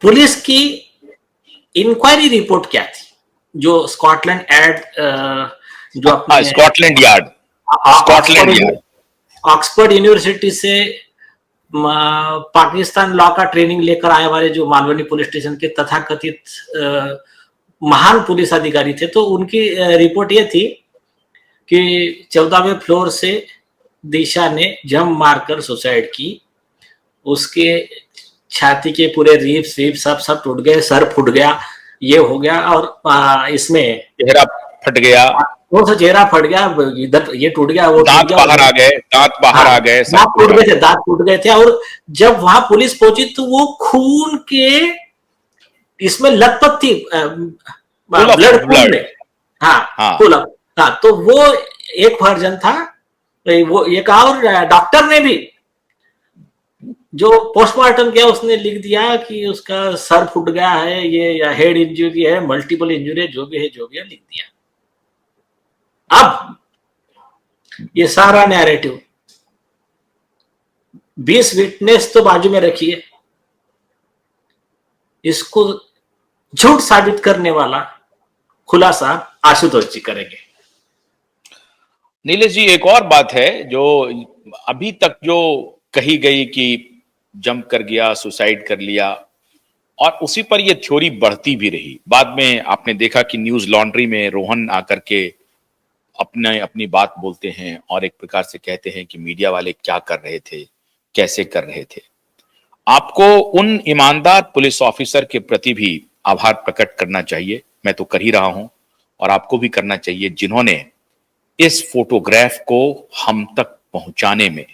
Police की inquiry report क्या थी, जो स्कॉटलैंड जो अपने स्कॉटलैंड यार्ड ऑक्सफोर्ड यूनिवर्सिटी से पाकिस्तान लॉ का ट्रेनिंग लेकर आए वाले जो मालवनी पुलिस स्टेशन के तथाकथित महान पुलिस अधिकारी थे, तो उनकी रिपोर्ट ये थी कि 14वें फ्लोर से दिशा ने जंप मारकर सुसाइड की। उसके छाती के पूरे रीप्स सब टूट गए, सर फूट गया, ये हो गया, और इसमें चेहरा फट गया, वो सा चेहरा फट गया, इधर ये टूट गया, वो दांत बाहर आ गए, दांत बाहर आ गए, सब दांत टूट गए थे। और जब वहां पुलिस पहुंची तो वो खून के इसमें लथपथ थी, ब्लड पूल में। हाँ, फुल अप। हाँ, तो वो एक वर्जन था। वो एक और डॉक्टर ने भी जो पोस्टमार्टम किया उसने लिख दिया कि उसका सर फूट गया है, ये या हेड इंजरी है, मल्टीपल इंजरी, जो भी है लिख दिया। अब ये सारा नैरेटिव 20 विटनेस तो बाजू में रखिए, इसको झूठ साबित करने वाला खुलासा आशुतोष जी करेंगे। नीलेश जी, एक और बात है जो अभी तक जो कही गई कि जंप कर गया, सुसाइड कर लिया, और उसी पर यह थ्योरी बढ़ती भी रही। बाद में आपने देखा कि न्यूज लॉन्ड्री में रोहन आकर के अपनी बात बोलते हैं और एक प्रकार से कहते हैं कि मीडिया वाले क्या कर रहे थे, कैसे कर रहे थे। आपको उन ईमानदार पुलिस ऑफिसर के प्रति भी आभार प्रकट करना चाहिए, मैं तो कर ही रहा हूं, और आपको भी करना चाहिए, जिन्होंने इस फोटोग्राफ को हम तक पहुंचाने में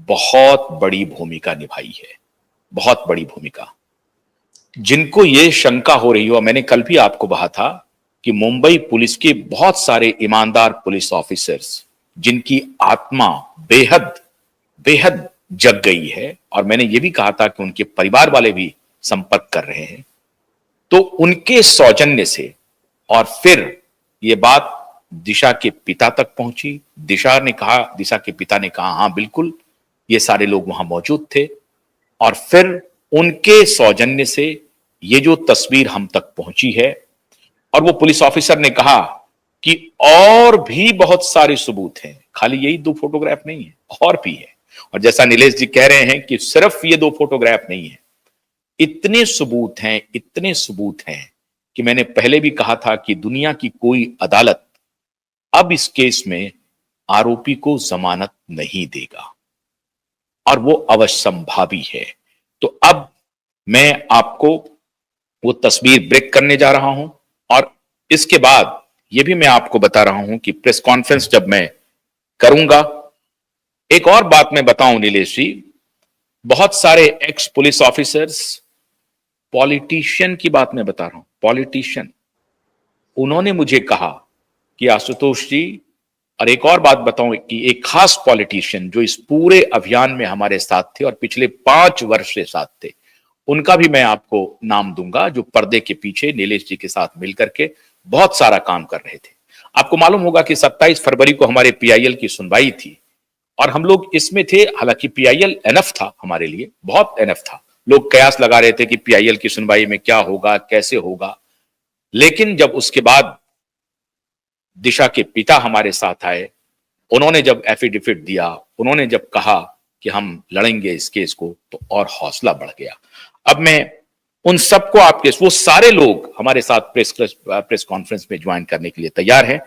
बहुत बड़ी भूमिका निभाई है, बहुत बड़ी भूमिका। जिनको ये शंका हो रही हो, मैंने कल भी आपको कहा था कि मुंबई पुलिस के बहुत सारे ईमानदार पुलिस ऑफिसर्स जिनकी आत्मा बेहद बेहद जग गई है, और मैंने ये भी कहा था कि उनके परिवार वाले भी संपर्क कर रहे हैं, तो उनके सौजन्य से और फिर ये बात दिशा के पिता तक पहुंची। दिशा के पिता ने कहा हाँ बिल्कुल, ये सारे लोग वहां मौजूद थे, और फिर उनके सौजन्य से ये जो तस्वीर हम तक पहुंची है, और वो पुलिस ऑफिसर ने कहा कि और भी बहुत सारे सबूत हैं, खाली यही 2 फोटोग्राफ नहीं है, और भी है। और जैसा नीलेश जी कह रहे हैं कि सिर्फ ये 2 फोटोग्राफ नहीं है, इतने सबूत हैं, इतने सबूत हैं कि मैंने पहले भी कहा था कि दुनिया की कोई अदालत अब इस केस में आरोपी को जमानत नहीं देगा, और वो अवश्यंभावी है। तो अब मैं आपको वो तस्वीर ब्रेक करने जा रहा हूं, और इसके बाद ये भी मैं आपको बता रहा हूं कि प्रेस कॉन्फ्रेंस जब मैं करूंगा, एक और बात मैं बताऊं नीलेश जी, बहुत सारे एक्स पुलिस ऑफिसर्स, पॉलिटिशियन की बात मैं बता रहा हूं, पॉलिटिशियन, उन्होंने मुझे कहा कि आशुतोष जी, और एक और बात बताऊं कि एक खास पॉलिटिशियन जो इस पूरे अभियान में हमारे साथ थे और पिछले 5 वर्ष से साथ थे, उनका भी मैं आपको नाम दूंगा, जो पर्दे के पीछे नीलेश जी के साथ मिलकर के बहुत सारा काम कर रहे थे। आपको मालूम होगा कि 27 फरवरी को हमारे पीआईएल की सुनवाई थी, और हम लोग इसमें थे। हालांकि पीआईएल एनफ था हमारे लिए, बहुत एनफ था। लोग कयास लगा रहे थे कि पीआईएल की सुनवाई में क्या होगा, कैसे होगा, लेकिन जब उसके बाद दिशा के पिता हमारे साथ आए, उन्होंने जब एफिडेविट दिया, उन्होंने जब कहा कि हम लड़ेंगे इस केस को, तो और हौसला बढ़ गया। अब मैं उन सबको, आपके वो सारे लोग हमारे साथ प्रेस कॉन्फ्रेंस में ज्वाइन करने के लिए तैयार हैं।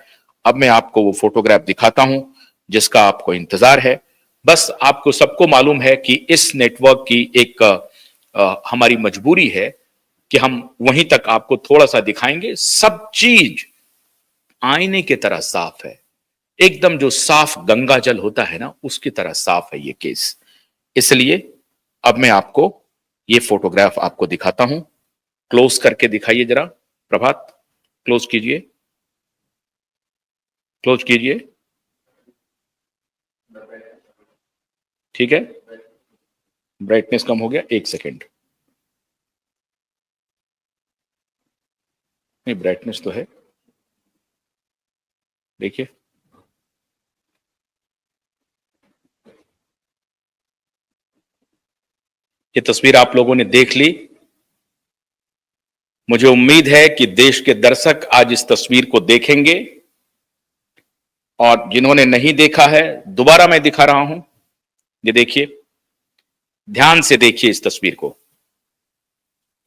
अब मैं आपको वो फोटोग्राफ दिखाता हूं जिसका आपको इंतजार है। बस आपको सबको मालूम है कि इस नेटवर्क की एक हमारी मजबूरी है कि हम वहीं तक आपको थोड़ा सा दिखाएंगे। सब चीज आईने की तरह साफ है, एकदम जो साफ गंगा जल होता है ना, उसकी तरह साफ है ये केस। इसलिए अब मैं आपको ये फोटोग्राफ आपको दिखाता हूं। क्लोज करके दिखाइए जरा, प्रभात, क्लोज कीजिए, क्लोज कीजिए, ठीक है। ब्राइटनेस कम हो गया, 1 सेकेंड, नहीं ब्राइटनेस तो है, देखिए। ये तस्वीर आप लोगों ने देख ली। मुझे उम्मीद है कि देश के दर्शक आज इस तस्वीर को देखेंगे, और जिन्होंने नहीं देखा है दोबारा मैं दिखा रहा हूं। ये देखिए, ध्यान से देखिए इस तस्वीर को।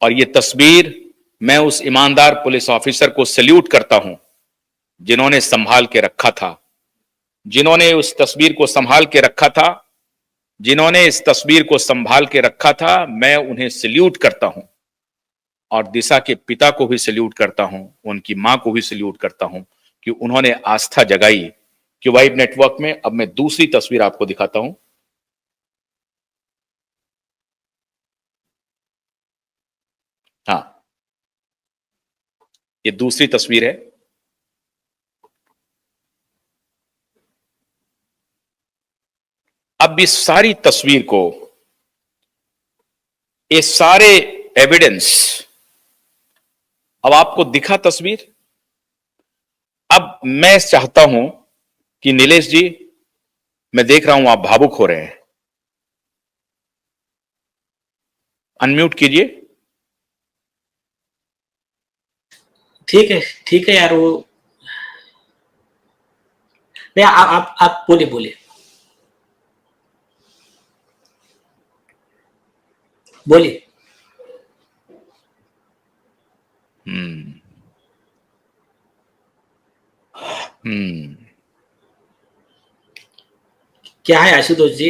और ये तस्वीर, मैं उस ईमानदार पुलिस ऑफिसर को सैल्यूट करता हूं जिन्होंने संभाल के रखा था, जिन्होंने उस तस्वीर को संभाल के रखा था, जिन्होंने इस तस्वीर को संभाल के रखा था। मैं उन्हें सैल्यूट करता हूं, और दिशा के पिता को भी सैल्यूट करता हूं, उनकी मां को भी सैल्यूट करता हूं कि उन्होंने आस्था जगाई। कि वाइब नेटवर्क में अब मैं दूसरी तस्वीर आपको दिखाता हूं। हाँ, ये दूसरी तस्वीर है। अब इस सारी तस्वीर को, ये सारे एविडेंस, अब आपको दिखा तस्वीर। अब मैं चाहता हूं कि नीलेश जी, मैं देख रहा हूं आप भावुक हो रहे हैं, अनम्यूट कीजिए। ठीक है यार, वो नहीं, आप बोलिए बोलिए बोलिए। हम्म हम्म क्या है आशुतोष जी,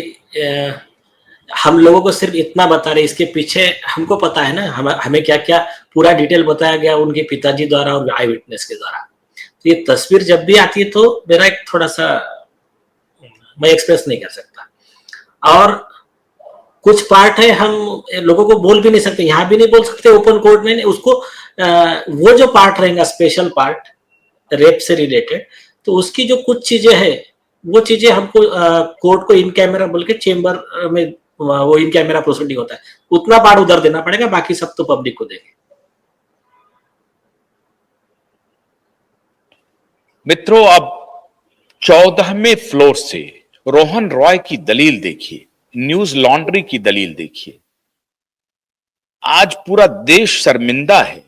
हम लोगों को सिर्फ इतना बता रहे, इसके पीछे हमको पता है ना, हमें क्या क्या पूरा डिटेल बताया गया उनके पिताजी द्वारा और आई विटनेस के द्वारा। तो ये तस्वीर जब भी आती है तो मेरा एक थोड़ा सा, मैं एक्सप्रेस नहीं कर सकता। और कुछ पार्ट है हम लोगों को बोल भी नहीं सकते, यहाँ भी नहीं बोल सकते, ओपन कोर्ट में नहीं उसको। वो जो पार्ट रहेगा स्पेशल पार्ट रेप से रिलेटेड, तो उसकी जो कुछ चीजें हैं वो चीजें हमको कोर्ट को इन कैमरा बोल के चेंबर में वो इन कैमरा प्रोसीडिंग होता है, उतना पार्ट उधर देना पड़ेगा, बाकी सब तो पब्लिक को देंगे। मित्रों, अब 14वें फ्लोर से रोहन रॉय की दलील देखिए, न्यूज लॉन्ड्री की दलील देखिए। आज पूरा देश शर्मिंदा है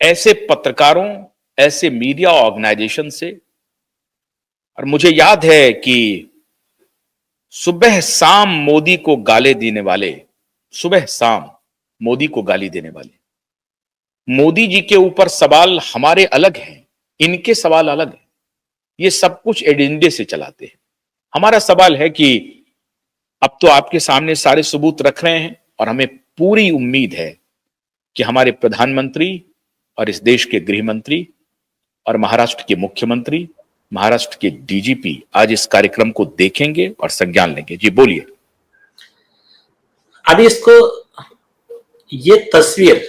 ऐसे पत्रकारों, ऐसे मीडिया ऑर्गेनाइजेशन से। और मुझे याद है कि सुबह शाम मोदी को गाली देने वाले, सुबह शाम मोदी को गाली देने वाले, मोदी जी के ऊपर सवाल हमारे अलग हैं, इनके सवाल अलग हैं। ये सब कुछ एजेंडे से चलाते हैं। हमारा सवाल है कि अब तो आपके सामने सारे सबूत रख रहे हैं, और हमें पूरी उम्मीद है कि हमारे प्रधानमंत्री और इस देश के गृह मंत्री और महाराष्ट्र के मुख्यमंत्री, महाराष्ट्र के डीजीपी आज इस कार्यक्रम को देखेंगे और संज्ञान लेंगे। जी बोलिए। अभी इसको, ये तस्वीर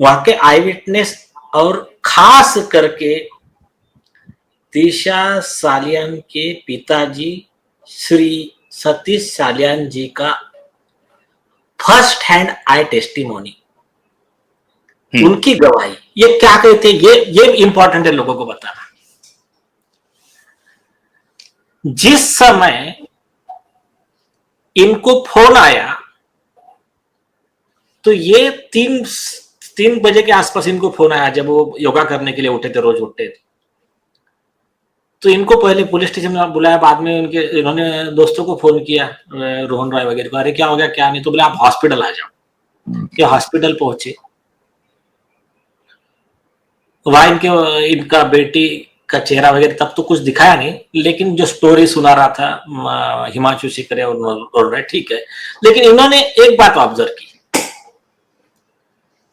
वहां के आई विटनेस और खास करके दिशा सालियान के पिताजी श्री सतीश सालियान जी का फर्स्ट हैंड आई टेस्टिमोनी, उनकी गवाही, ये क्या कहते हैं, ये इंपॉर्टेंट है लोगों को बताना। जिस समय इनको फोन आया तो ये तीन बजे के आसपास इनको फोन आया, जब वो योगा करने के लिए उठे थे, रोज उठते थे। तो इनको पहले पुलिस स्टेशन में बुलाया, बाद में इन्होंने दोस्तों को फोन किया, रोहन रॉय वगैरह को, अरे क्या हो गया क्या नहीं, तो बोले आप हॉस्पिटल आ जाओ। कि हॉस्पिटल पहुंचे, वहां इनका बेटी का चेहरा वगैरह तब तो कुछ दिखाया नहीं, लेकिन जो स्टोरी सुना रहा था हिमांशु शिकरे और रहे, ठीक है। लेकिन इन्होंने एक बात ऑब्जर्व की,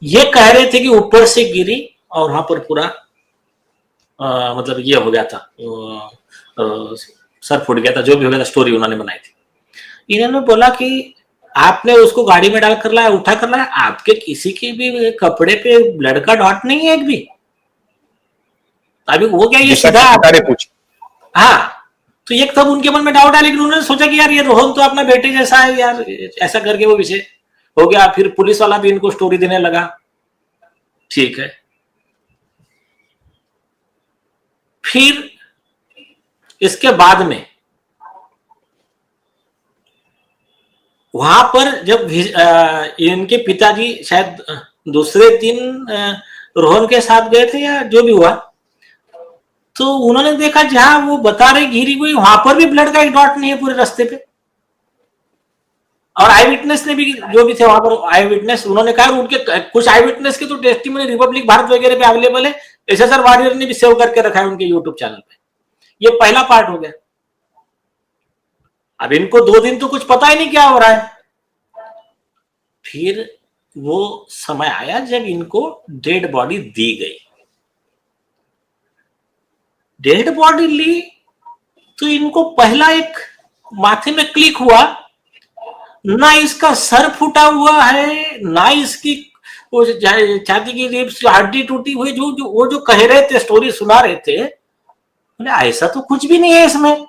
ये कह रहे थे कि ऊपर से गिरी और वहां पर पूरा मतलब ये हो गया था, सर फूट गया था, जो भी हो गया था, स्टोरी उन्होंने बनाई थी। इन्होंने बोला कि आपने उसको गाड़ी में डाल कर लाया, उठा कर लाया, आपके किसी के भी कपड़े पे ब्लड का डॉट नहीं है एक भी। अभी वो क्या, ये सीधा हाँ, तो ये तब उनके मन में डाउट आया, लेकिन उन्होंने सोचा कि यार ये रोहन तो अपना बेटे जैसा है यार, ऐसा करके वो विषय हो गया। फिर पुलिस वाला भी इनको स्टोरी देने लगा, ठीक है। फिर इसके बाद में वहां पर जब इनके पिताजी शायद दूसरे दिन रोहन के साथ गए थे या जो भी हुआ, तो उन्होंने देखा जहां वो बता रहे घिरी हुई, वहां पर भी ब्लड का एक डॉट नहीं है पूरे रास्ते पे। और आई विटनेस ने भी, जो भी थे वहां पर आई विटनेस, उन्होंने कहा, उनके कुछ आई विटनेस के तो टेस्टिमनी रिपब्लिक भारत वगैरह पे अवेलेबल है, एसएसआर वॉरियर ने भी सेव करके रखा है उनके यूट्यूब चैनल पे। ये पहला पार्ट हो गया। अब इनको 2 दिन तो कुछ पता ही नहीं क्या हो रहा है। फिर वो समय आया जब इनको डेड बॉडी दी गई। डेड बॉडी ली तो इनको पहला एक माथे में क्लिक हुआ, ना इसका सर फूटा हुआ है, ना इसकी वो छाती की रिब्स हड्डी टूटी हुई, जो वो जो कह रहे थे, स्टोरी सुना रहे थे, बोले ऐसा तो कुछ भी नहीं है इसमें।